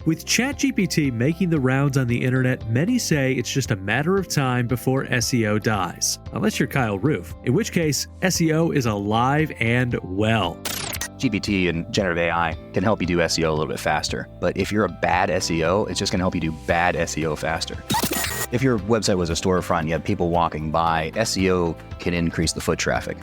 With ChatGPT making the rounds on the internet, many say it's just a matter of time before SEO dies. Unless you're Kyle Roof, in which case SEO is alive and well. GPT and generative AI can help you do SEO a little bit faster. But if you're a bad SEO, it's just going to help you do bad SEO faster. If your website was a storefront, you had people walking by, SEO can increase the foot traffic.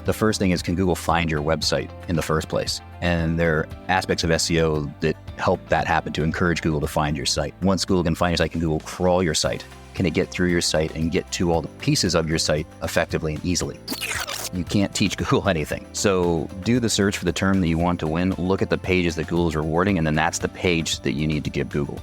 The first thing is, can Google find your website in the first place? And there are aspects of SEO that help that happen to encourage Google to find your site. Once Google can find your site, can Google crawl your site? Can it get through your site and get to all the pieces of your site effectively and easily? You can't teach Google anything. So do the search for the term that you want to win, look at the pages that Google is rewarding, and then that's the page that you need to give Google.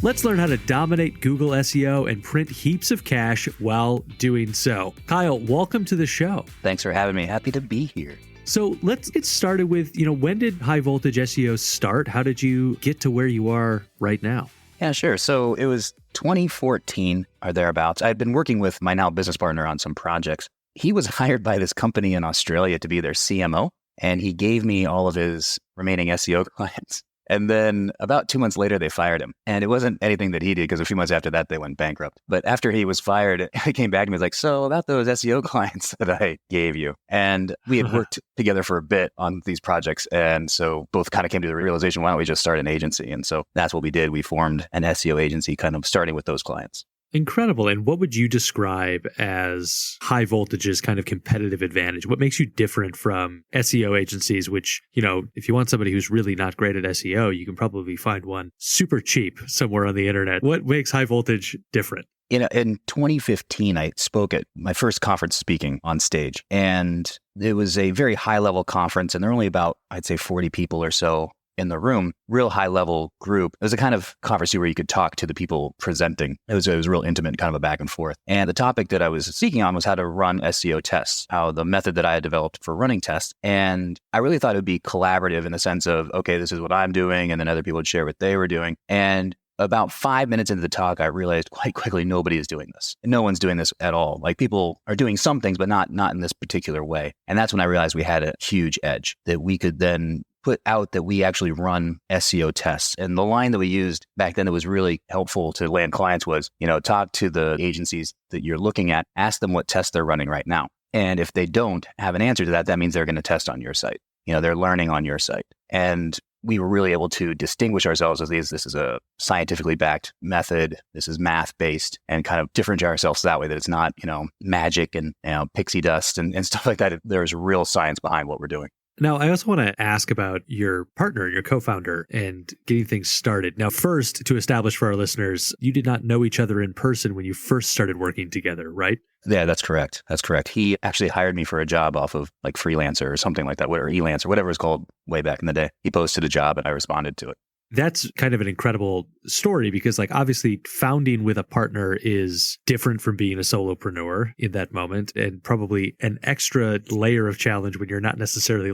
Let's learn how to dominate Google SEO and print heaps of cash while doing so. Kyle, welcome to the show. Thanks for having me. Happy to be here. So let's get started with, when did High Voltage SEO start? How did you get to where you are right now? Yeah, sure. So it was 2014 or thereabouts. I had been working with my now business partner on some projects. He was hired by this company in Australia to be their CMO, and he gave me all of his remaining SEO clients. And then about 2 months later, they fired him. And it wasn't anything that he did, because a few months after that, they went bankrupt. But after he was fired, he came back and was like, so about those SEO clients that I gave you. And we had worked together for a bit on these projects. And so both kind of came to the realization, why don't we just start an agency? And so that's what we did. We formed an SEO agency, kind of starting with those clients. Incredible. And what would you describe as High Voltage's kind of competitive advantage? What makes you different from SEO agencies, which, if you want somebody who's really not great at SEO, you can probably find one super cheap somewhere on the internet. What makes High Voltage different? In 2015, I spoke at my first conference speaking on stage, and it was a very high level conference, and there were only about, I'd say 40 people or so in the room, real high level group. It was a kind of conference where you could talk to the people presenting. It was real intimate, kind of a back and forth. And the topic that I was speaking on was how to run SEO tests, how the method that I had developed for running tests. And I really thought it would be collaborative in the sense of, okay, this is what I'm doing, and then other people would share what they were doing. And about 5 minutes into the talk, I realized quite quickly, nobody is doing this. No one's doing this at all. Like, people are doing some things, but not in this particular way. And that's when I realized we had a huge edge, that we could then put out that we actually run SEO tests. And the line that we used back then that was really helpful to land clients was, talk to the agencies that you're looking at, ask them what tests they're running right now. And if they don't have an answer to that, that means they're going to test on your site. They're learning on your site. And we were really able to distinguish ourselves as this is a scientifically backed method. This is math based, and kind of differentiate ourselves that way, that it's not, magic and pixie dust and stuff like that. There's real science behind what we're doing. Now, I also want to ask about your partner, your co-founder, and getting things started. Now, first, to establish for our listeners, you did not know each other in person when you first started working together, right? Yeah, that's correct. That's correct. He actually hired me for a job off of like Freelancer or something like that, or Elancer, whatever it was called way back in the day. He posted a job and I responded to it. That's kind of an incredible story, because obviously founding with a partner is different from being a solopreneur in that moment, and probably an extra layer of challenge when you're not necessarily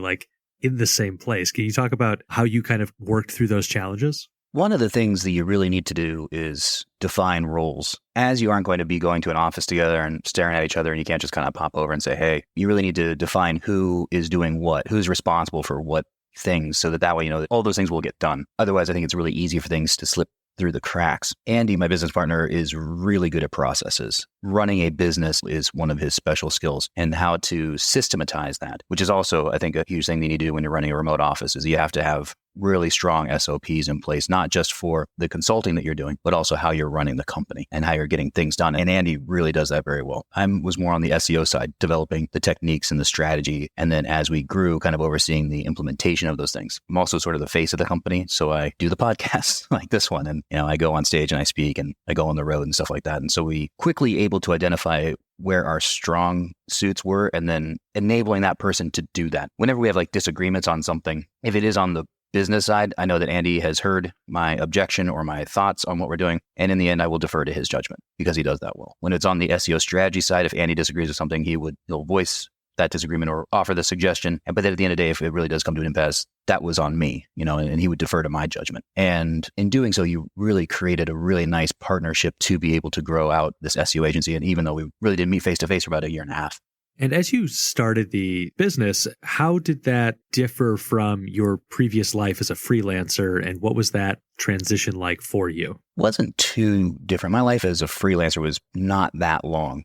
in the same place. Can you talk about how you kind of worked through those challenges? One of the things that you really need to do is define roles. As you aren't going to be going to an office together and staring at each other, and you can't just kind of pop over and say, hey, you really need to define who is doing what, who's responsible for what things, so that way, all those things will get done. Otherwise, I think it's really easy for things to slip through the cracks. Andy, my business partner, is really good at processes. Running a business is one of his special skills, and how to systematize that, which is also, I think, a huge thing that you need to do when you're running a remote office, is you have to have really strong SOPs in place, not just for the consulting that you're doing, but also how you're running the company and how you're getting things done. And Andy really does that very well. I was more on the SEO side, developing the techniques and the strategy. And then as we grew, kind of overseeing the implementation of those things. I'm also sort of the face of the company. So I do the podcasts like this one. And, I go on stage and I speak and I go on the road and stuff like that. And so we quickly able to identify where our strong suits were, and then enabling that person to do that. Whenever we have disagreements on something, if it is on the business side, I know that Andy has heard my objection or my thoughts on what we're doing. And in the end, I will defer to his judgment, because he does that well. When it's on the SEO strategy side, if Andy disagrees with something, he'll voice that disagreement or offer the suggestion. But then at the end of the day, if it really does come to an impasse, that was on me, and he would defer to my judgment. And in doing so, you really created a really nice partnership to be able to grow out this SEO agency. And even though we really didn't meet face to face for about a year and a half. And as you started the business, how did that differ from your previous life as a freelancer? And what was that transition like for you? Wasn't too different. My life as a freelancer was not that long,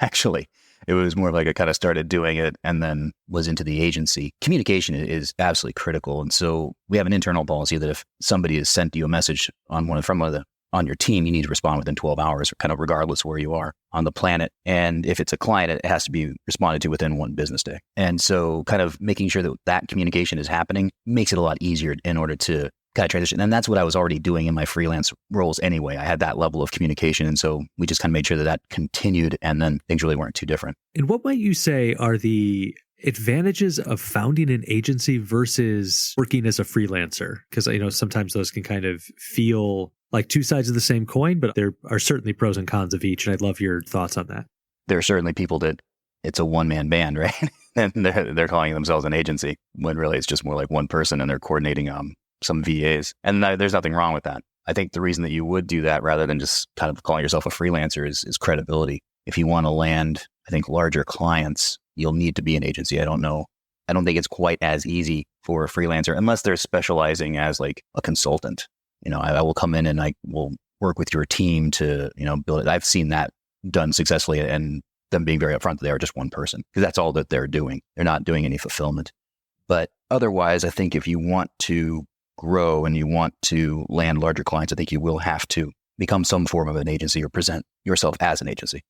actually. It was more like I kind of started doing it and then was into the agency. Communication is absolutely critical. And so we have an internal policy that if somebody has sent you a message on on your team, you need to respond within 12 hours, kind of regardless where you are on the planet. And if it's a client, it has to be responded to within 1 business day. And so kind of making sure that that communication is happening makes it a lot easier in order to kind of transition. And that's what I was already doing in my freelance roles anyway. I had that level of communication. And so we just kind of made sure that that continued, and then things really weren't too different. And what might you say are the advantages of founding an agency versus working as a freelancer? Because, sometimes those can kind of feel like two sides of the same coin, but there are certainly pros and cons of each. And I'd love your thoughts on that. There are certainly people that it's a one-man band, right? And they're calling themselves an agency when really it's just more like one person and they're coordinating some VAs. And there's nothing wrong with that. I think the reason that you would do that rather than just kind of calling yourself a freelancer is credibility. If you want to land, I think, larger clients, you'll need to be an agency. I don't think it's quite as easy for a freelancer unless they're specializing as like a consultant. I will come in and I will work with your team to, build it. I've seen that done successfully, and them being very upfront that they are just one person because that's all that they're doing. They're not doing any fulfillment. But otherwise, I think if you want to grow and you want to land larger clients, I think you will have to become some form of an agency or present yourself as an agency.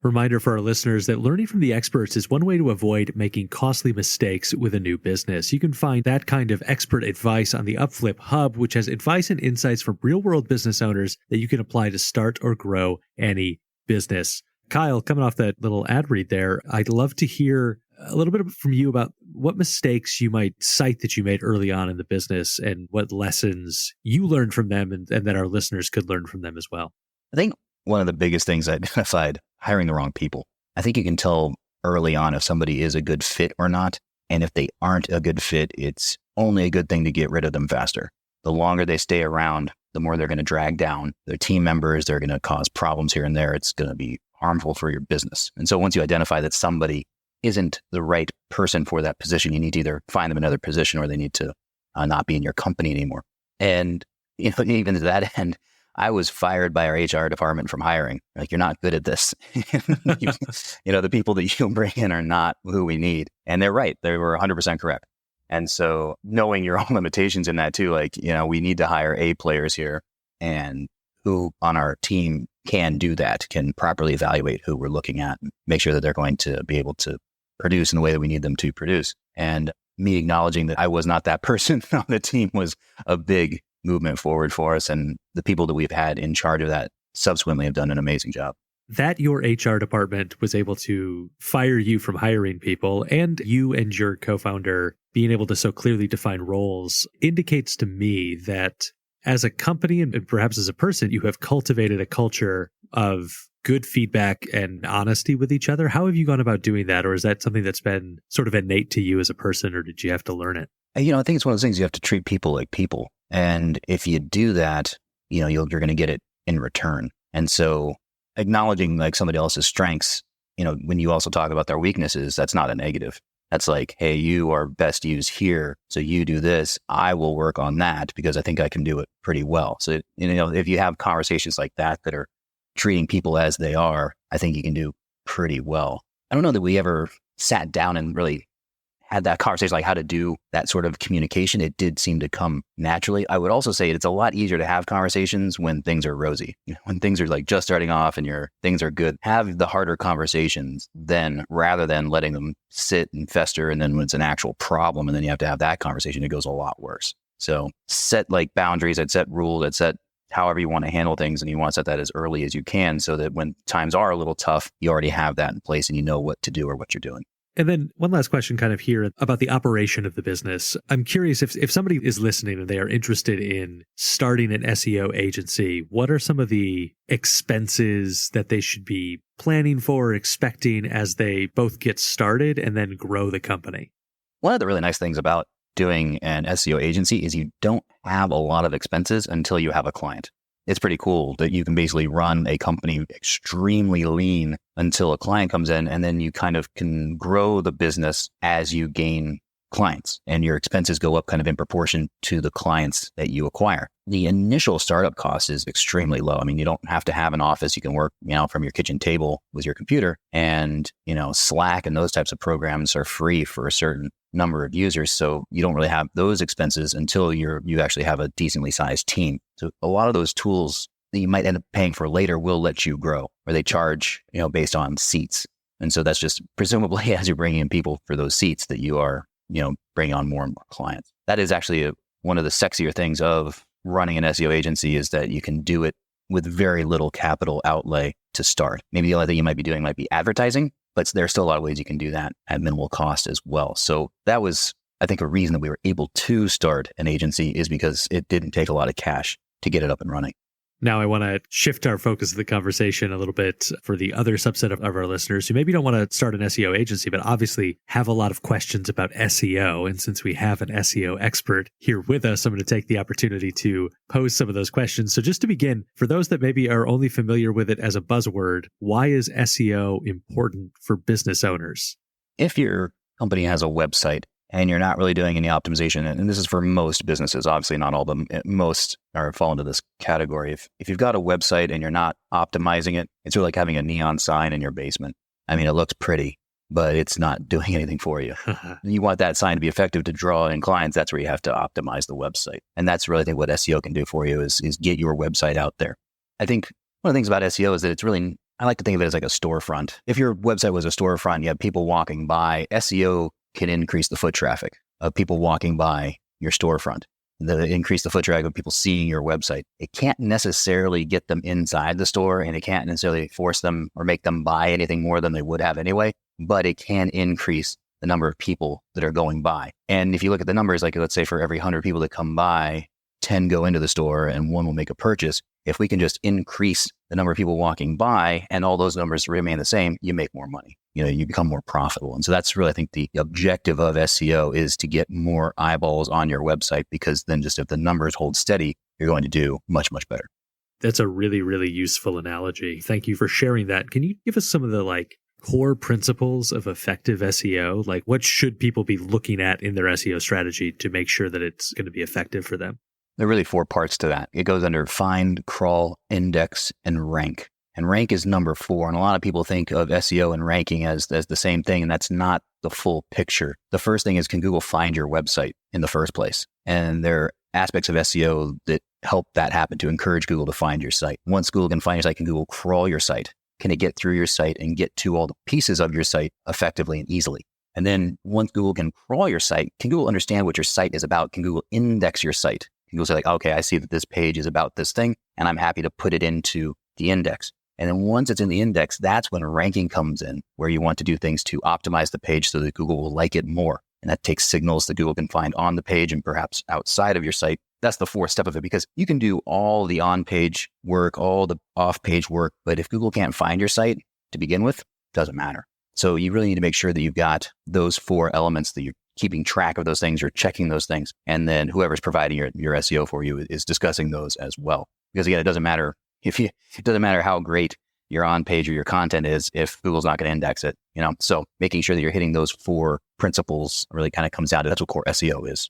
Reminder for our listeners that learning from the experts is one way to avoid making costly mistakes with a new business. You can find that kind of expert advice on the UpFlip Hub, which has advice and insights from real-world business owners that you can apply to start or grow any business. Kyle, coming off that little ad read there, I'd love to hear a little bit from you about what mistakes you might cite that you made early on in the business and what lessons you learned from them and that our listeners could learn from them as well. I think one of the biggest things I identified, hiring the wrong people. I think you can tell early on if somebody is a good fit or not. And if they aren't a good fit, it's only a good thing to get rid of them faster. The longer they stay around, the more they're going to drag down their team members. They're going to cause problems here and there. It's going to be harmful for your business. And so once you identify that somebody isn't the right person for that position, you need to either find them another position or they need to not be in your company anymore. And even to that end, I was fired by our HR department from hiring. Like, you're not good at this. The people that you bring in are not who we need. And they're right. They were 100% correct. And so knowing your own limitations in that too, we need to hire A players here and who on our team can do that, can properly evaluate who we're looking at and make sure that they're going to be able to produce in the way that we need them to produce. And me acknowledging that I was not that person on the team was a big movement forward for us. And the people that we've had in charge of that subsequently have done an amazing job. That your HR department was able to fire you from hiring people and you and your co-founder being able to so clearly define roles indicates to me that as a company and perhaps as a person, you have cultivated a culture of good feedback and honesty with each other. How have you gone about doing that? Or is that something that's been sort of innate to you as a person, or did you have to learn it? I think it's one of those things you have to treat people like people. And if you do that, you're going to get it in return. And so acknowledging like somebody else's strengths, when you also talk about their weaknesses, that's not a negative. That's like, hey, you are best used here. So you do this. I will work on that because I think I can do it pretty well. So, if you have conversations like that are treating people as they are, I think you can do pretty well. I don't know that we ever sat down and really had that conversation, like how to do that sort of communication. It did seem to come naturally. I would also say it's a lot easier to have conversations when things are rosy, when things are like just starting off and things are good. Have the harder conversations then, rather than letting them sit and fester. And then when it's an actual problem and then you have to have that conversation, it goes a lot worse. So set like boundaries, I'd set rules, I'd set however you want to handle things. And you want to set that as early as you can so that when times are a little tough, you already have that in place and you know what to do or what you're doing. And then one last question kind of here about the operation of the business. I'm curious if somebody is listening and they are interested in starting an SEO agency, what are some of the expenses that they should be planning for, expecting as they both get started and then grow the company? One of the really nice things about doing an SEO agency is you don't have a lot of expenses until you have a client. it's pretty cool that you can basically run a company extremely lean until a client comes in, and then you kind of can grow the business as you gain clients, and your expenses go up kind of in proportion to the clients that you acquire. The initial startup cost is extremely low. I mean, you don't have to have an office. You can work, from your kitchen table with your computer, and, Slack and those types of programs are free for a certain number of users. So you don't really have those expenses until you actually have a decently sized team. So a lot of those tools that you might end up paying for later will let you grow, or they charge, based on seats. And so that's just presumably as you're bringing in people for those seats that you are, bringing on more and more clients. That is actually one of the sexier things of running an SEO agency, is that you can do it with very little capital outlay to start. Maybe the only thing you might be doing might be advertising, but there's still a lot of ways you can do that at minimal cost as well. So that was, I think, a reason that we were able to start an agency, is because it didn't take a lot of cash to get it up and running. Now I want to shift our focus of the conversation a little bit for the other subset of our listeners who maybe don't want to start an SEO agency, but obviously have a lot of questions about SEO. And since we have an SEO expert here with us, I'm going to take the opportunity to pose some of those questions. So just to begin, for those that maybe are only familiar with it as a buzzword, why is SEO important for business owners? If your company has a website and you're not really doing any optimization, and this is for most businesses, obviously not all of them, most fall into this category. If you've got a website and you're not optimizing it, it's really like having a neon sign in your basement. I mean, it looks pretty, but it's not doing anything for you. You want that sign to be effective to draw in clients. That's where you have to optimize the website. And that's really, I think, what SEO can do for you is get your website out there. I think one of the things about SEO is that it's really, I like to think of it as like a storefront. If your website was a storefront, you have people walking by, SEO can increase the foot traffic of people walking by your storefront. Increase the foot traffic of people seeing your website. It can't necessarily get them inside the store, and it can't necessarily force them or make them buy anything more than they would have anyway, but it can increase the number of people that are going by. And if you look at the numbers, like let's say for every 100 people that come by, 10 go into the store and 1 will make a purchase. If we can just increase the number of people walking by and all those numbers remain the same, you make more money. You become more profitable. And so that's really, I think, the objective of SEO is to get more eyeballs on your website, because then just if the numbers hold steady, you're going to do much, much better. That's a really, really useful analogy. Thank you for sharing that. Can you give us some of the core principles of effective SEO? Like, what should people be looking at in their SEO strategy to make sure that it's going to be effective for them? There are really 4 parts to that. It goes under find, crawl, index, and rank. And rank is number 4. And a lot of people think of SEO and ranking as the same thing, and that's not the full picture. The first thing is, can Google find your website in the first place? And there are aspects of SEO that help that happen, to encourage Google to find your site. Once Google can find your site, can Google crawl your site? Can it get through your site and get to all the pieces of your site effectively and easily? And then once Google can crawl your site, can Google understand what your site is about? Can Google index your site? Can Google say okay, I see that this page is about this thing, and I'm happy to put it into the index. And then once it's in the index, that's when ranking comes in, where you want to do things to optimize the page so that Google will like it more. And that takes signals that Google can find on the page and perhaps outside of your site. That's the 4th step of it, because you can do all the on-page work, all the off-page work, but if Google can't find your site to begin with, it doesn't matter. So you really need to make sure that you've got those 4 elements, that you're keeping track of those things, or checking those things. And then whoever's providing your SEO for you is discussing those as well. Because again, it doesn't matter how great your on-page or your content is if Google's not going to index it, So making sure that you're hitting those 4 principles really kind of comes down to, that's what core SEO is.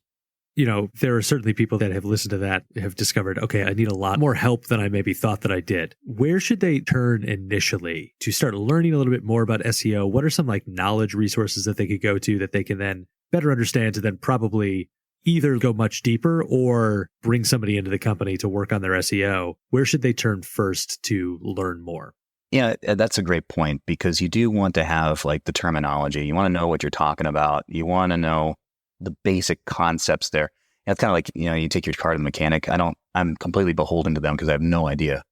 There are certainly people that have listened to that, have discovered, okay, I need a lot more help than I maybe thought that I did. Where should they turn initially to start learning a little bit more about SEO? What are some knowledge resources that they could go to that they can then better understand, to then probably either go much deeper or bring somebody into the company to work on their SEO? Where should they turn first to learn more? Yeah, that's a great point, because you do want to have the terminology. You want to know what you're talking about. You want to know the basic concepts there. And it's kind of like, you take your car to the mechanic. I'm completely beholden to them because I have no idea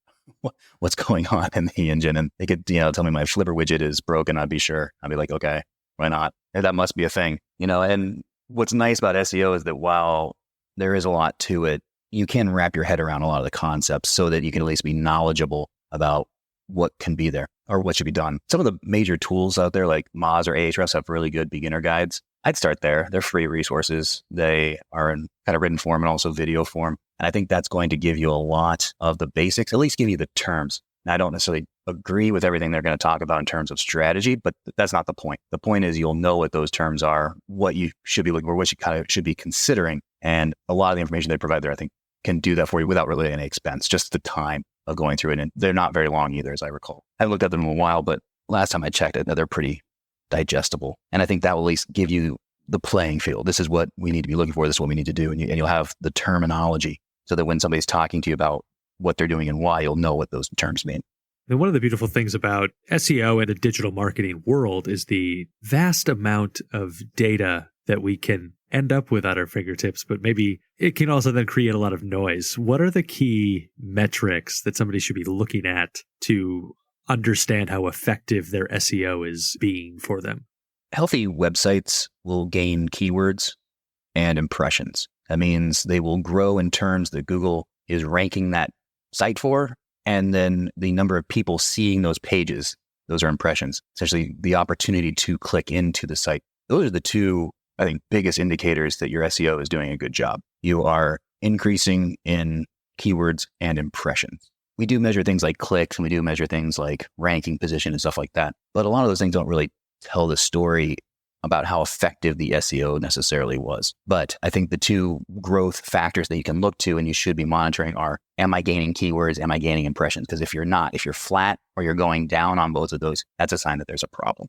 what's going on in the engine. And they could, tell me my flipper widget is broken. I'd be sure. I'd be like, okay, why not? That must be a thing, and what's nice about SEO is that while there is a lot to it, you can wrap your head around a lot of the concepts so that you can at least be knowledgeable about what can be there or what should be done. Some of the major tools out there like Moz or Ahrefs have really good beginner guides. I'd start there. They're free resources. They are in kind of written form and also video form. And I think that's going to give you a lot of the basics, at least give you the terms. Now, I don't necessarily agree with everything they're going to talk about in terms of strategy, but that's not the point. The point is you'll know what those terms are, what you should be looking for, what you kind of should be considering. And a lot of the information they provide there, I think, can do that for you without really any expense, just the time of going through it. And they're not very long either, as I recall. I haven't looked at them in a while, but last time I checked it, they're pretty digestible. And I think that will at least give you the playing field. This is what we need to be looking for. This is what we need to do. And you'll have the terminology so that when somebody's talking to you about what they're doing and why, you'll know what those terms mean. And one of the beautiful things about SEO and the digital marketing world is the vast amount of data that we can end up with at our fingertips, but maybe it can also then create a lot of noise. What are the key metrics that somebody should be looking at to understand how effective their SEO is being for them? Healthy websites will gain keywords and impressions. That means they will grow in terms that Google is ranking that site for, and then the number of people seeing those pages, those are impressions, essentially the opportunity to click into the site. Those are the two, I think, biggest indicators that your SEO is doing a good job. You are increasing in keywords and impressions. We do measure things like clicks, and we do measure things like ranking position and stuff like that. But a lot of those things don't really tell the story about how effective the SEO necessarily was. But I think the two growth factors that you can look to and you should be monitoring are, am I gaining keywords? Am I gaining impressions? Because if you're not, if you're flat or you're going down on both of those, that's a sign that there's a problem.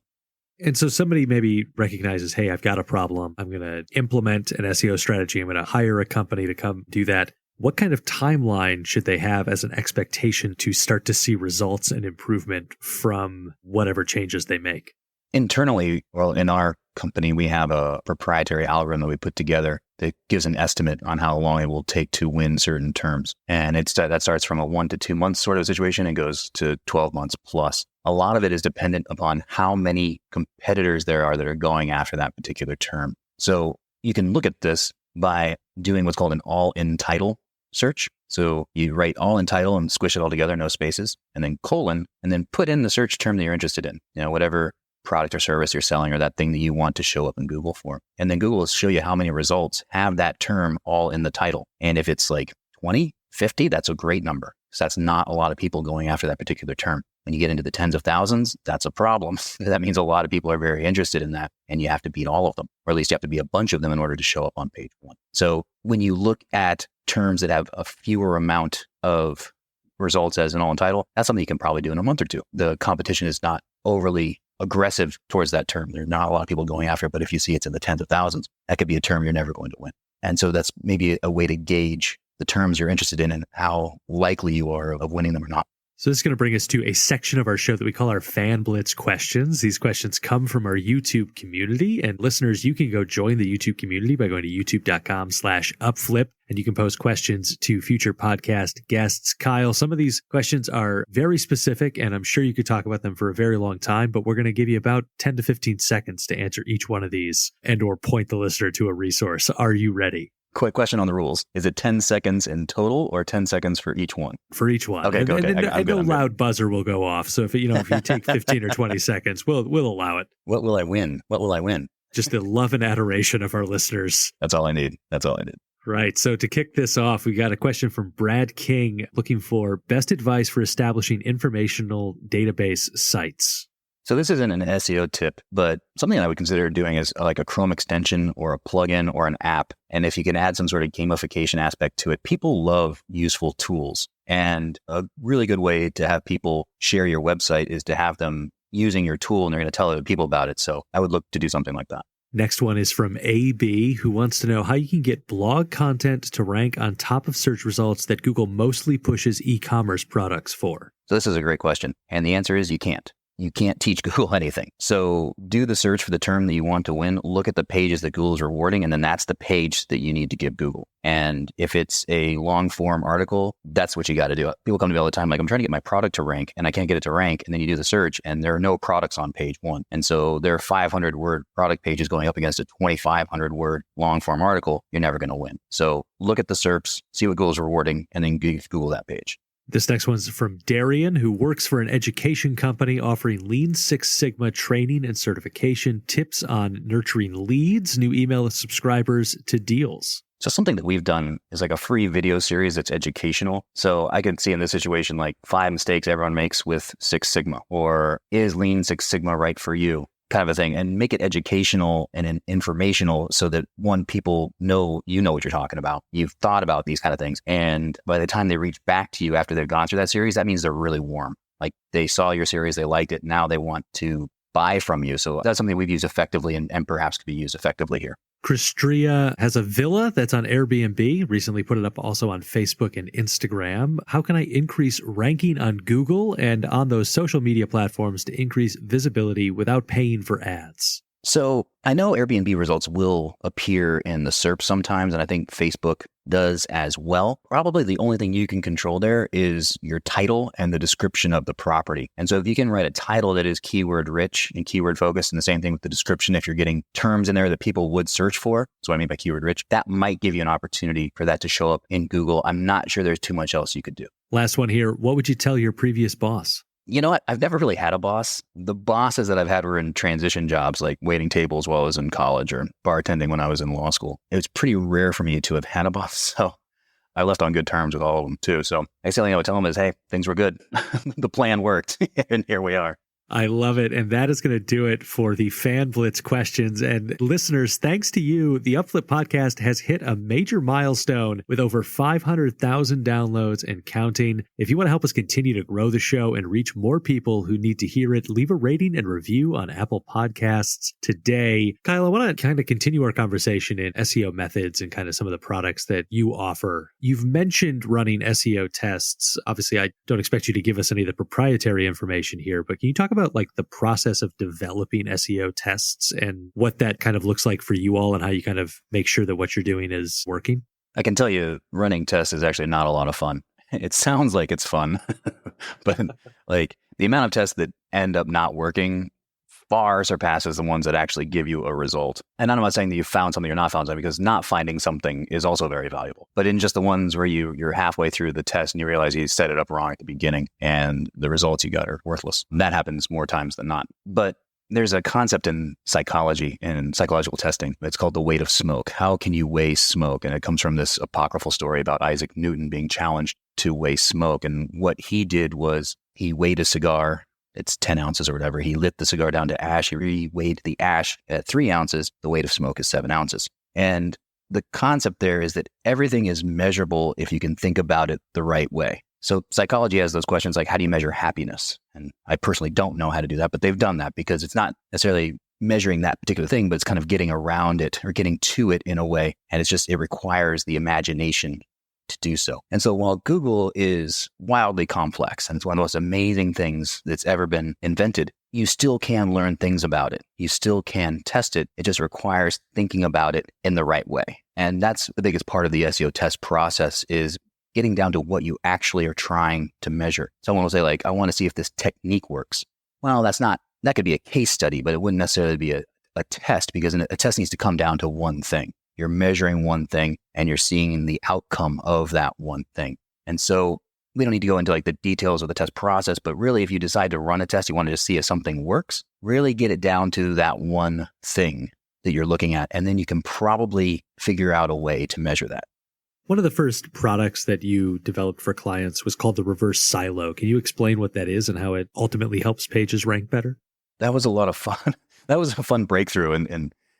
And so somebody maybe recognizes, hey, I've got a problem. I'm going to implement an SEO strategy. I'm going to hire a company to come do that. What kind of timeline should they have as an expectation to start to see results and improvement from whatever changes they make? Internally, well, in our company, we have a proprietary algorithm that we put together that gives an estimate on how long it will take to win certain terms. And that starts from a 1 to 2 month sort of situation and goes to 12 months plus. A lot of it is dependent upon how many competitors there are that are going after that particular term. So you can look at this by doing what's called an all-in title search. So you write all in title and squish it all together, no spaces, and then colon, and then put in the search term that you're interested in, whatever product or service you're selling or that thing that you want to show up in Google for. And then Google will show you how many results have that term all in the title. And if it's like 20, 50, that's a great number. So that's not a lot of people going after that particular term. When you get into the tens of thousands, that's a problem. That means a lot of people are very interested in that, and you have to beat all of them, or at least you have to be a bunch of them in order to show up on page one. So when you look at terms that have a fewer amount of results as an all in title, that's something you can probably do in a month or two. The competition is not overly aggressive towards that term. There are not a lot of people going after it, but if you see it's in the tens of thousands, that could be a term you're never going to win. And so that's maybe a way to gauge the terms you're interested in and how likely you are of winning them or not. So this is going to bring us to a section of our show that we call our Fan Blitz questions. These questions come from our YouTube community, and listeners, you can go join the YouTube community by going to youtube.com/UpFlip, and you can post questions to future podcast guests. Kyle, some of these questions are very specific, and I'm sure you could talk about them for a very long time, but we're going to give you about 10 to 15 seconds to answer each one of these and or point the listener to a resource. Are you ready? Quick question on the rules. Is it 10 seconds in total or 10 seconds for each one? For each one. Okay, okay. And no loud buzzer will go off. So if you take 15 or 20 seconds, we'll allow it. What will I win? What will I win? Just the love and adoration of our listeners. That's all I need. Right. So to kick this off, we got a question from Brad King looking for best advice for establishing informational database sites. So this isn't an SEO tip, but something I would consider doing is like a Chrome extension or a plugin or an app. And if you can add some sort of gamification aspect to it, people love useful tools. And a really good way to have people share your website is to have them using your tool and they're going to tell other people about it. So I would look to do something like that. Next one is from AB, who wants to know how you can get blog content to rank on top of search results that Google mostly pushes e-commerce products for. So this is a great question. And the answer is you can't. You can't teach Google anything. So do the search for the term that you want to win. Look at the pages that Google is rewarding, and then that's the page that you need to give Google. And if it's a long form article, that's what you got to do. People come to me all the time, like, I'm trying to get my product to rank and I can't get it to rank. And then you do the search and there are no products on page one. And so there are 500 word product pages going up against a 2,500 word long form article. You're never going to win. So look at the SERPs, see what Google's rewarding, and then give Google that page. This next one's from Darian, who works for an education company offering Lean Six Sigma training and certification, tips on nurturing leads, new email subscribers to deals. So something that we've done is like a free video series that's educational. So I can see in this situation, like 5 mistakes everyone makes with Six Sigma, or is Lean Six Sigma right for you? Kind of a thing, and make it educational and informational so that people know you know what you're talking about. You've thought about these kind of things. And by the time they reach back to you after they've gone through that series, that means they're really warm. Like they saw your series, they liked it. Now they want to buy from you. So that's something we've used effectively and perhaps could be used effectively here. Christria has a villa that's on Airbnb, recently put it up also on Facebook and Instagram. How can I increase ranking on Google and on those social media platforms to increase visibility without paying for ads? So I know Airbnb results will appear in the SERP sometimes, and I think Facebook does as well. Probably the only thing you can control there is your title and the description of the property. And so if you can write a title that is keyword rich and keyword focused, and the same thing with the description, if you're getting terms in there that people would search for, that's what I mean by keyword rich, that might give you an opportunity for that to show up in Google. I'm not sure there's too much else you could do. Last one here. What would you tell your previous boss? You know what? I've never really had a boss. The bosses that I've had were in transition jobs, like waiting tables while I was in college or bartending when I was in law school. It was pretty rare for me to have had a boss. So I left on good terms with all of them too. So I still, I would tell them is, hey, things were good. The plan worked. And here we are. I love it. And that is going to do it for the Fan Blitz questions. And listeners, thanks to you, the UpFlip podcast has hit a major milestone with over 500,000 downloads and counting. If you want to help us continue to grow the show and reach more people who need to hear it, leave a rating and review on Apple Podcasts today. Kyle, I want to kind of continue our conversation in SEO methods and kind of some of the products that you offer. You've mentioned running SEO tests. Obviously, I don't expect you to give us any of the proprietary information here, but can you talk about like the process of developing SEO tests and what that kind of looks like for you all and how you kind of make sure that what you're doing is working? I can tell you running tests is actually not a lot of fun. It sounds like it's fun, but like the amount of tests that end up not working far surpasses the ones that actually give you a result. And I'm not saying that you found something or not found something, because not finding something is also very valuable. But in just the ones where you're halfway through the test and you realize you set it up wrong at the beginning and the results you got are worthless. That happens more times than not. But there's a concept in psychology and psychological testing. It's called the weight of smoke. How can you weigh smoke? And it comes from this apocryphal story about Isaac Newton being challenged to weigh smoke. And what he did was he weighed a cigar. It's 10 ounces or whatever. He lit the cigar down to ash. He reweighed the ash at 3 ounces. The weight of smoke is 7 ounces. And the concept there is that everything is measurable if you can think about it the right way. So psychology has those questions like, how do you measure happiness? And I personally don't know how to do that, but they've done that because it's not necessarily measuring that particular thing, but it's kind of getting around it or getting to it in a way. And it requires the imagination to do so. And so while Google is wildly complex and it's one of the most amazing things that's ever been invented, you still can learn things about it. You still can test it. It just requires thinking about it in the right way. And that's the biggest part of the SEO test process, is getting down to what you actually are trying to measure. Someone will say like, I want to see if this technique works. Well, that could be a case study, but it wouldn't necessarily be a test, because a test needs to come down to one thing. You're measuring one thing and you're seeing the outcome of that one thing. And so we don't need to go into like the details of the test process, but really if you decide to run a test, you want to just see if something works, really get it down to that one thing that you're looking at. And then you can probably figure out a way to measure that. One of the first products that you developed for clients was called the reverse silo. Can you explain what that is and how it ultimately helps pages rank better? That was a lot of fun. That was a fun breakthrough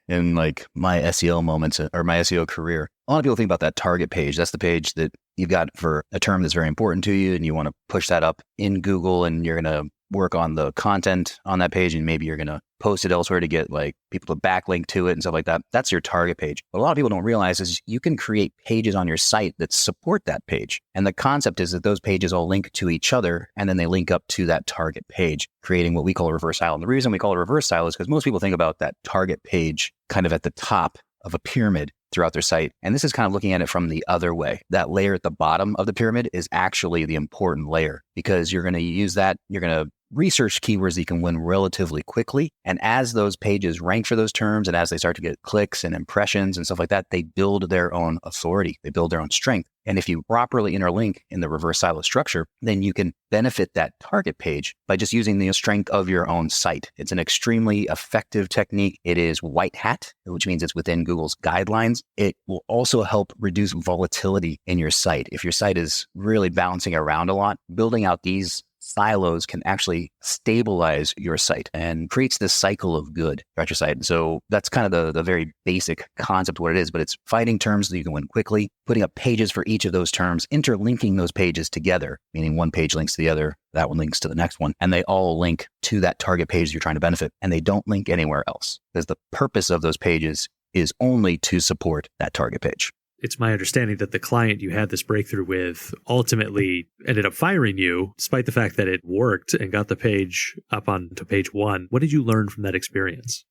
in like my SEO moments or my SEO career. A lot of people think about that target page. That's the page that you've got for a term that's very important to you, and you want to push that up in Google, and you're going to work on the content on that page, and maybe you're going to post it elsewhere to get like people to backlink to it and stuff like that. That's your target page. What a lot of people don't realize is you can create pages on your site that support that page. And the concept is that those pages all link to each other, and then they link up to that target page, creating what we call a reverse silo. And the reason we call it a reverse silo is because most people think about that target page kind of at the top of a pyramid throughout their site. And this is kind of looking at it from the other way. That layer at the bottom of the pyramid is actually the important layer, because you're going to use that. You're going to research keywords that you can win relatively quickly. And as those pages rank for those terms and as they start to get clicks and impressions and stuff like that, they build their own authority. They build their own strength. And if you properly interlink in the reverse silo structure, then you can benefit that target page by just using the strength of your own site. It's an extremely effective technique. It is white hat, which means it's within Google's guidelines. It will also help reduce volatility in your site. If your site is really bouncing around a lot, building out these silos can actually stabilize your site and creates this cycle of good throughout your site. So that's kind of the very basic concept of what it is, but it's finding terms that you can win quickly, putting up pages for each of those terms, interlinking those pages together, meaning one page links to the other, that one links to the next one, and they all link to that target page you're trying to benefit, and they don't link anywhere else because the purpose of those pages is only to support that target page. It's my understanding that the client you had this breakthrough with ultimately ended up firing you, despite the fact that it worked and got the page up onto page 1. What did you learn from that experience?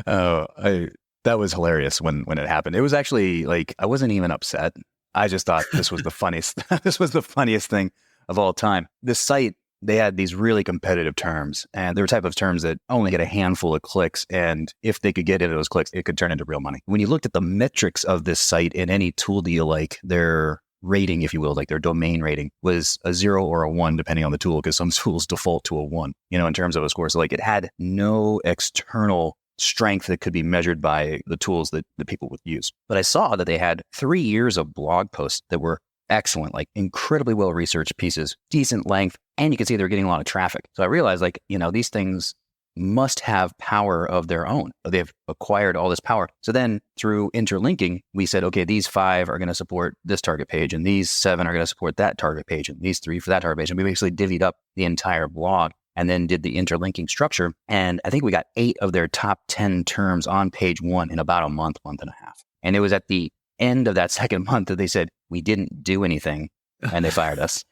That was hilarious when it happened. It was actually like, I wasn't even upset. I just thought this was the funniest, this was the funniest thing of all time. This site, they had these really competitive terms, and they were type of terms that only get a handful of clicks. And if they could get into those clicks, it could turn into real money. When you looked at the metrics of this site in any tool that you like, their rating, if you will, like their domain rating was a 0 or a 1, depending on the tool, because some tools default to a 1, in terms of a score. So like it had no external strength that could be measured by the tools that the people would use. But I saw that they had 3 years of blog posts that were excellent, like incredibly well-researched pieces, decent length, and you can see they're getting a lot of traffic. So I realized these things must have power of their own. They've acquired all this power. So then through interlinking, we said, okay, these 5 are going to support this target page, and these 7 are going to support that target page, and these 3 for that target page. And we basically divvied up the entire blog and then did the interlinking structure. And I think we got 8 of their top 10 terms on page 1 in about a month and a half. And it was at the end of that second month that they said, we didn't do anything, and they fired us.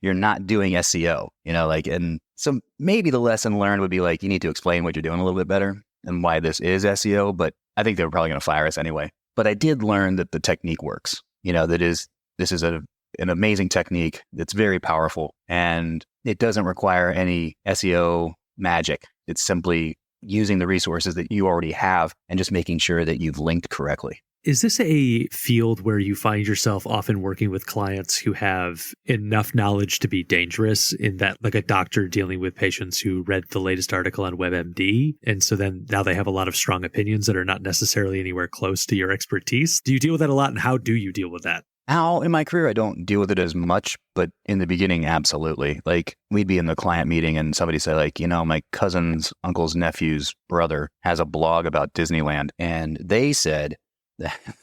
You're not doing SEO, and so maybe the lesson learned would be like, you need to explain what you're doing a little bit better and why this is SEO, but I think they were probably going to fire us anyway. But I did learn that the technique works, this is an amazing technique that's very powerful, and it doesn't require any SEO magic. It's simply using the resources that you already have and just making sure that you've linked correctly. Is this a field where you find yourself often working with clients who have enough knowledge to be dangerous, in that, like a doctor dealing with patients who read the latest article on WebMD, and so then now they have a lot of strong opinions that are not necessarily anywhere close to your expertise? Do you deal with that a lot, and how do you deal with that? Now, in my career, I don't deal with it as much, but in the beginning, absolutely. Like, we'd be in the client meeting and somebody say, like, my cousin's uncle's nephew's brother has a blog about Disneyland, and they said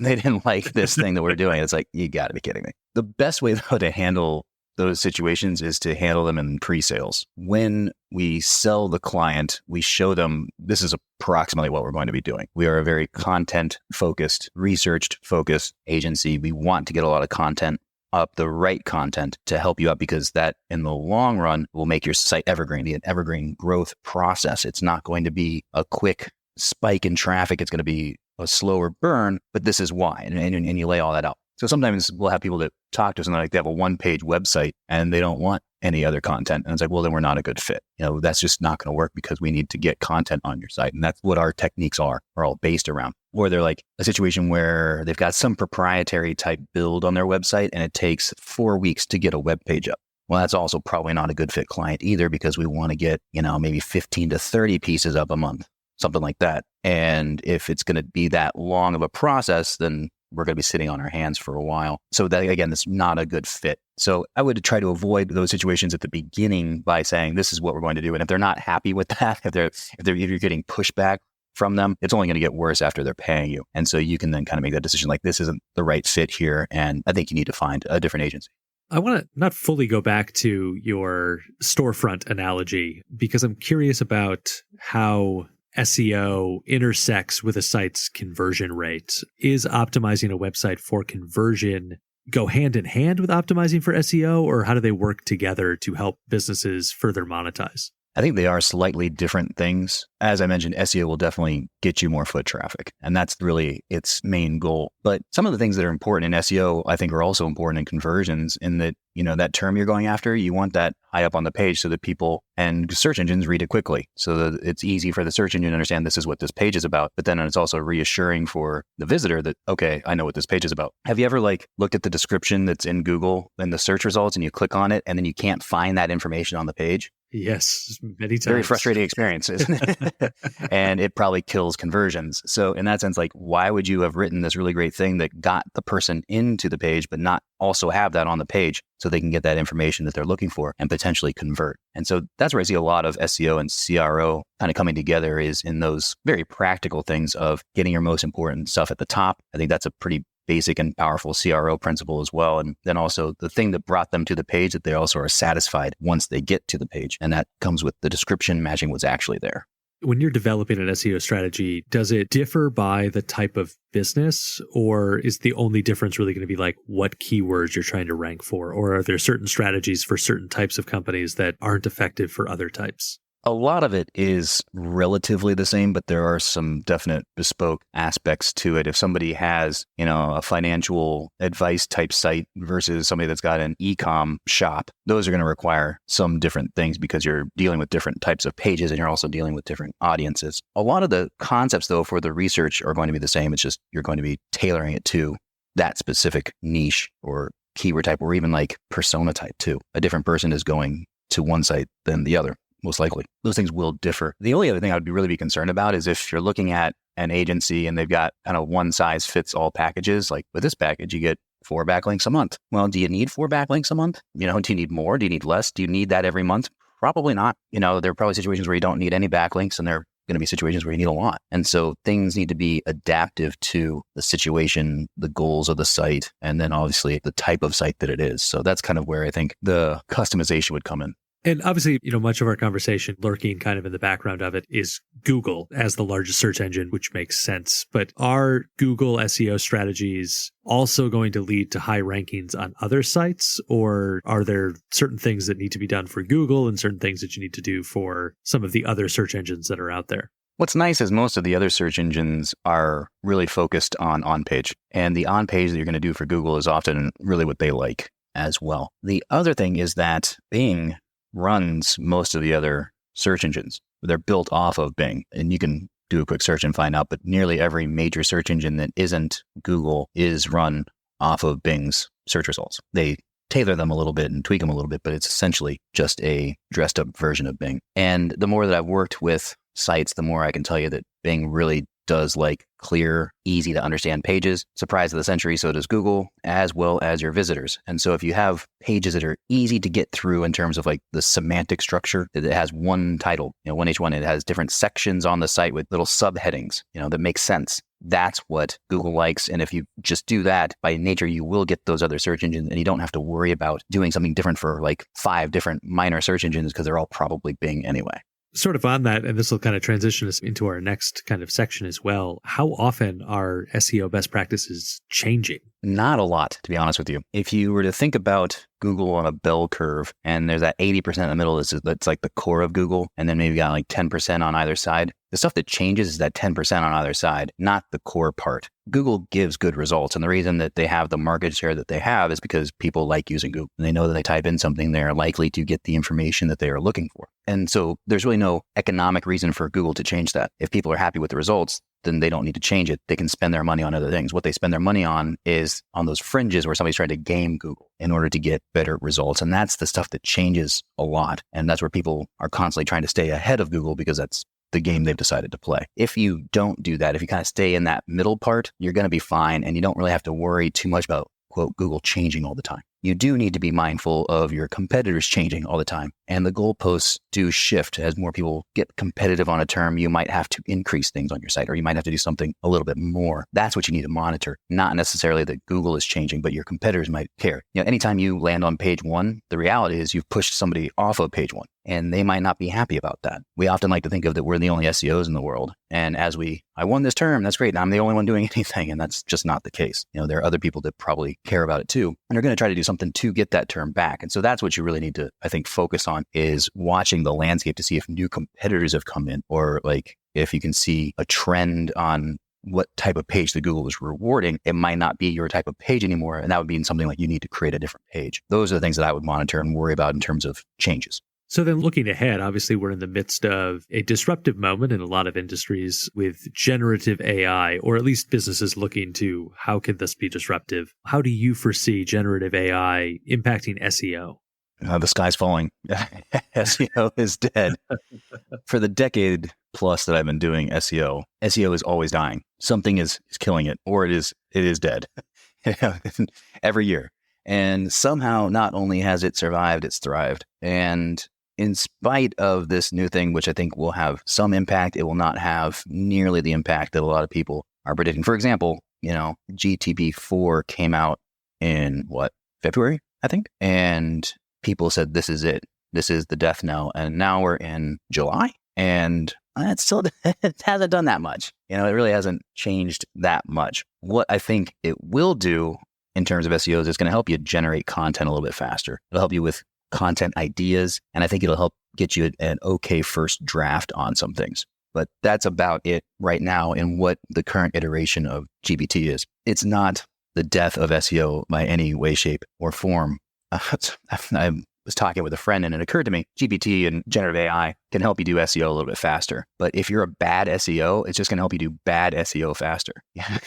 they didn't like this thing that we're doing. It's like, you got to be kidding me. The best way, though, to handle those situations is to handle them in pre-sales. When we sell the client, we show them this is approximately what we're going to be doing. We are a very content-focused, research-focused agency. We want to get a lot of content up, the right content to help you out, because that in the long run will make your site evergreen, be an evergreen growth process. It's not going to be a quick spike in traffic. It's going to be a slower burn, but this is why. And you lay all that out. So sometimes we'll have people that talk to us and like they have a 1-page website and they don't want any other content. And it's like, well, then we're not a good fit. That's just not going to work, because we need to get content on your site. And that's what our techniques are all based around. Or they're like a situation where they've got some proprietary type build on their website and it takes 4 weeks to get a web page up. Well, that's also probably not a good fit client either, because we want to get, maybe 15 to 30 pieces up a month, something like that. And if it's going to be that long of a process, then we're going to be sitting on our hands for a while. So that, again, that's not a good fit. So I would try to avoid those situations at the beginning by saying, this is what we're going to do. And if they're not happy with that, if you're getting pushback from them, it's only going to get worse after they're paying you. And so you can then kind of make that decision, like, this isn't the right fit here, and I think you need to find a different agency. I want to not fully go back to your storefront analogy, because I'm curious about how SEO intersects with a site's conversion rate. Is optimizing a website for conversion go hand in hand with optimizing for SEO, or how do they work together to help businesses further monetize? I think they are slightly different things. As I mentioned, SEO will definitely get you more foot traffic, and that's really its main goal. But some of the things that are important in SEO, I think, are also important in conversions in that, that term you're going after, you want that high up on the page so that people and search engines read it quickly so that it's easy for the search engine to understand this is what this page is about. But then it's also reassuring for the visitor that, okay, I know what this page is about. Have you ever looked at the description that's in Google and the search results and you click on it and then you can't find that information on the page? Yes, many times. Very frustrating experience, isn't it? And it probably kills conversions. So in that sense, why would you have written this really great thing that got the person into the page, but not also have that on the page so they can get that information that they're looking for and potentially convert? And so that's where I see a lot of SEO and CRO kind of coming together, is in those very practical things of getting your most important stuff at the top. I think that's a pretty basic and powerful CRO principle as well. And then also the thing that brought them to the page, that they also are satisfied once they get to the page. And that comes with the description matching what's actually there. When you're developing an SEO strategy, does it differ by the type of business, or is the only difference really going to be what keywords you're trying to rank for? Or are there certain strategies for certain types of companies that aren't effective for other types? A lot of it is relatively the same, but there are some definite bespoke aspects to it. If somebody has, a financial advice type site versus somebody that's got an e-com shop, those are going to require some different things because you're dealing with different types of pages and you're also dealing with different audiences. A lot of the concepts, though, for the research are going to be the same. It's just you're going to be tailoring it to that specific niche or keyword type, or even persona type too. A different person is going to one site than the other. Most likely. Those things will differ. The only other thing I would really be concerned about is if you're looking at an agency and they've got kind of one size fits all packages, like with this package, you get 4 backlinks a month. Well, do you need 4 backlinks a month? Do you need more? Do you need less? Do you need that every month? Probably not. There are probably situations where you don't need any backlinks, and there are going to be situations where you need a lot. And so things need to be adaptive to the situation, the goals of the site, and then obviously the type of site that it is. So that's kind of where I think the customization would come in. And obviously, much of our conversation lurking kind of in the background of it is Google as the largest search engine, which makes sense. But are Google SEO strategies also going to lead to high rankings on other sites? Or are there certain things that need to be done for Google and certain things that you need to do for some of the other search engines that are out there? What's nice is most of the other search engines are really focused on page. And the on-page that you're going to do for Google is often really what they like as well. The other thing is that Bing runs most of the other search engines. They're built off of Bing, and you can do a quick search and find out, but nearly every major search engine that isn't Google is run off of Bing's search results. They tailor them a little bit and tweak them a little bit, but it's essentially just a dressed up version of Bing. And the more that I've worked with sites, the more I can tell you that Bing really does like clear, easy to understand pages. Surprise of the century, so does Google, as well as your visitors. And so if you have pages that are easy to get through in terms of the semantic structure, that it has one title, 1H1, it has different sections on the site with little subheadings, that make sense. That's what Google likes. And if you just do that, by nature, you will get those other search engines, and you don't have to worry about doing something different for 5 different minor search engines because they're all probably Bing anyway. Sort of on that, and this will kind of transition us into our next kind of section as well. How often are SEO best practices changing? Not a lot, to be honest with you. If you were to think about Google on a bell curve, and there's that 80% in the middle that's like the core of Google, and then maybe you got 10% on either side. The stuff that changes is that 10% on either side, not the core part. Google gives good results, and the reason that they have the market share that they have is because people like using Google. And they know that they type in something, they're likely to get the information that they are looking for. And so there's really no economic reason for Google to change that. If people are happy with the results, then they don't need to change it. They can spend their money on other things. What they spend their money on is on those fringes where somebody's trying to game Google in order to get better results. And that's the stuff that changes a lot. And that's where people are constantly trying to stay ahead of Google because that's the game they've decided to play. If you don't do that, if you kind of stay in that middle part, you're going to be fine. And you don't really have to worry too much about, quote, Google changing all the time. You do need to be mindful of your competitors changing all the time. And the goalposts do shift. As more people get competitive on a term, you might have to increase things on your site, or you might have to do something a little bit more. That's what you need to monitor. Not necessarily that Google is changing, but your competitors might care. Anytime you land on page 1, the reality is you've pushed somebody off of page 1. and they might not be happy about that. We often like to think of that we're the only SEOs in the world. And I won this term, that's great. Now I'm the only one doing anything. And that's just not the case. There are other people that probably care about it too. And are going to try to do something to get that term back. And so that's what you really need to, I think, focus on, is watching the landscape to see if new competitors have come in, or like if you can see a trend on what type of page that Google is rewarding. It might not be your type of page anymore. And that would mean something like you need to create a different page. Those are the things that I would monitor and worry about in terms of changes. So then looking ahead, obviously we're in the midst of a disruptive moment in a lot of industries with generative AI, or at least businesses looking to how can this be disruptive? How do you foresee generative AI impacting SEO? The sky's falling. SEO is dead. For the decade plus that I've been doing SEO is always dying. Something is killing it, or it is dead every year. And somehow not only has it survived, it's thrived. And in spite of this new thing, which I think will have some impact, it will not have nearly the impact that a lot of people are predicting. For example, GTP4 came out in February, I think. And people said, this is it. This is the death knell. And now we're in July, and it hasn't done that much. It really hasn't changed that much. What I think it will do in terms of SEO is it's going to help you generate content a little bit faster. It'll help you with content ideas, and I think it'll help get you an okay first draft on some things. But that's about it right now in what the current iteration of GPT is. It's not the death of SEO by any way, shape, or form. I was talking with a friend, and it occurred to me, GPT and generative AI can help you do SEO a little bit faster. But if you're a bad SEO, it's just going to help you do bad SEO faster.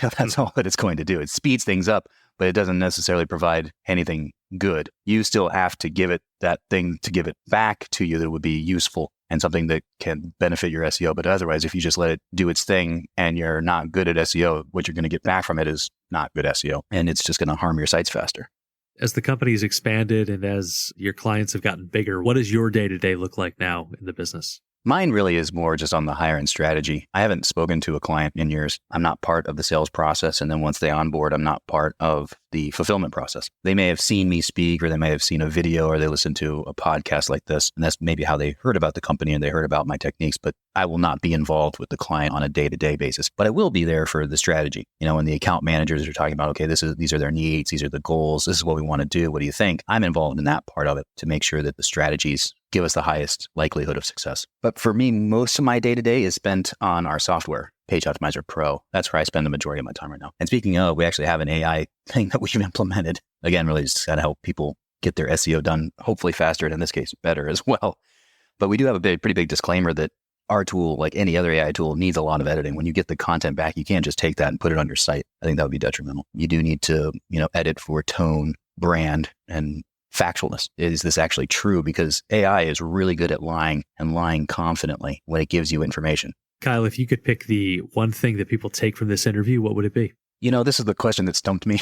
That's all that it's going to do. It speeds things up, but it doesn't necessarily provide anything good. You still have to give it that thing to give it back to you that would be useful and something that can benefit your SEO. But otherwise, if you just let it do its thing and you're not good at SEO, what you're going to get back from it is not good SEO. And it's just going to harm your sites faster. As the company's expanded and as your clients have gotten bigger, what does your day-to-day look like now in the business? Mine really is more just on the higher end strategy. I haven't spoken to a client in years. I'm not part of the sales process. And then once they onboard, I'm not part of the fulfillment process. They may have seen me speak, or they may have seen a video, or they listened to a podcast like this. And that's maybe how they heard about the company and they heard about my techniques. But I will not be involved with the client on a day-to-day basis. But I will be there for the strategy. When the account managers are talking about, okay, these are their needs, these are the goals, this is what we want to do. What do you think? I'm involved in that part of it to make sure that the strategies give us the highest likelihood of success. But for me, most of my day-to-day is spent on our software, Page Optimizer Pro. That's where I spend the majority of my time right now. And speaking of, we actually have an AI thing that we've implemented. Again, really just got to help people get their SEO done, hopefully faster, and in this case, better as well. But we do have a pretty big disclaimer that our tool, like any other AI tool, needs a lot of editing. When you get the content back, you can't just take that and put it on your site. I think that would be detrimental. You do need to, edit for tone, brand, and factualness. Is this actually true? Because AI is really good at lying, and lying confidently when it gives you information. Kyle, if you could pick the one thing that people take from this interview, what would it be? This is the question that stumped me.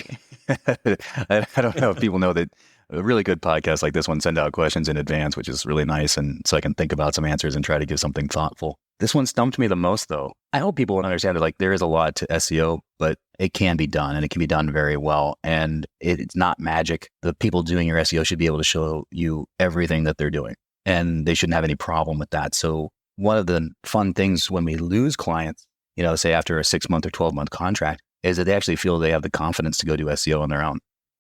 I don't know if people know that a really good podcast like this one send out questions in advance, which is really nice. And so I can think about some answers and try to give something thoughtful. This one stumped me the most, though. I hope people understand that there is a lot to SEO, but it can be done, and it can be done very well. And it's not magic. The people doing your SEO should be able to show you everything that they're doing, and they shouldn't have any problem with that. So one of the fun things when we lose clients, say after a 6-month or 12-month contract, is that they actually feel they have the confidence to go do SEO on their own.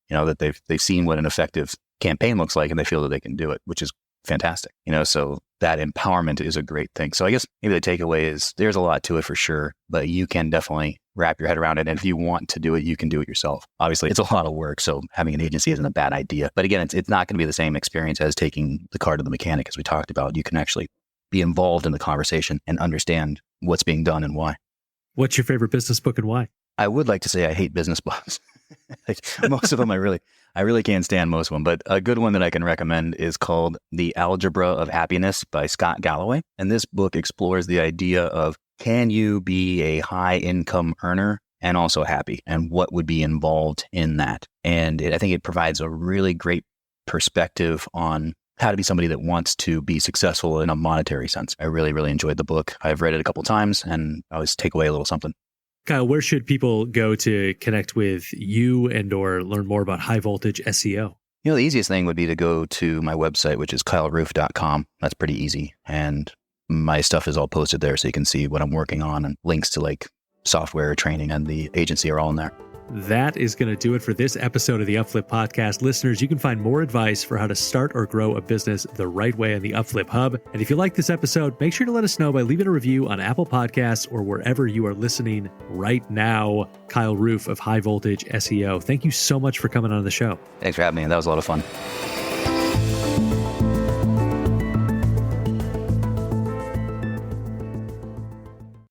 That they've seen what an effective campaign looks like, and they feel that they can do it, which is fantastic. So that empowerment is a great thing. So I guess maybe the takeaway is there's a lot to it for sure, but you can definitely wrap your head around it. And if you want to do it, you can do it yourself. Obviously, it's a lot of work, so having an agency isn't a bad idea. But again, it's not going to be the same experience as taking the car to the mechanic, as we talked about. You can actually be involved in the conversation and understand what's being done and why. What's your favorite business book and why? I would like to say I hate business books. Most of them, I really can't stand most of them. But a good one that I can recommend is called The Algebra of Happiness by Scott Galloway. And this book explores the idea of, can you be a high income earner and also happy, and what would be involved in that? And I think it provides a really great perspective on how to be somebody that wants to be successful in a monetary sense. I really, really enjoyed the book. I've read it a couple of times, and I always take away a little something. Kyle, where should people go to connect with you and or learn more about High Voltage SEO? The easiest thing would be to go to my website, which is kyleroof.com. That's pretty easy. And my stuff is all posted there so you can see what I'm working on, and links to like software training and the agency are all in there. That is going to do it for this episode of the UpFlip podcast. Listeners, you can find more advice for how to start or grow a business the right way on the UpFlip Hub. And if you like this episode, make sure to let us know by leaving a review on Apple Podcasts or wherever you are listening right now. Kyle Roof of High Voltage SEO, thank you so much for coming on the show. Thanks for having me. That was a lot of fun.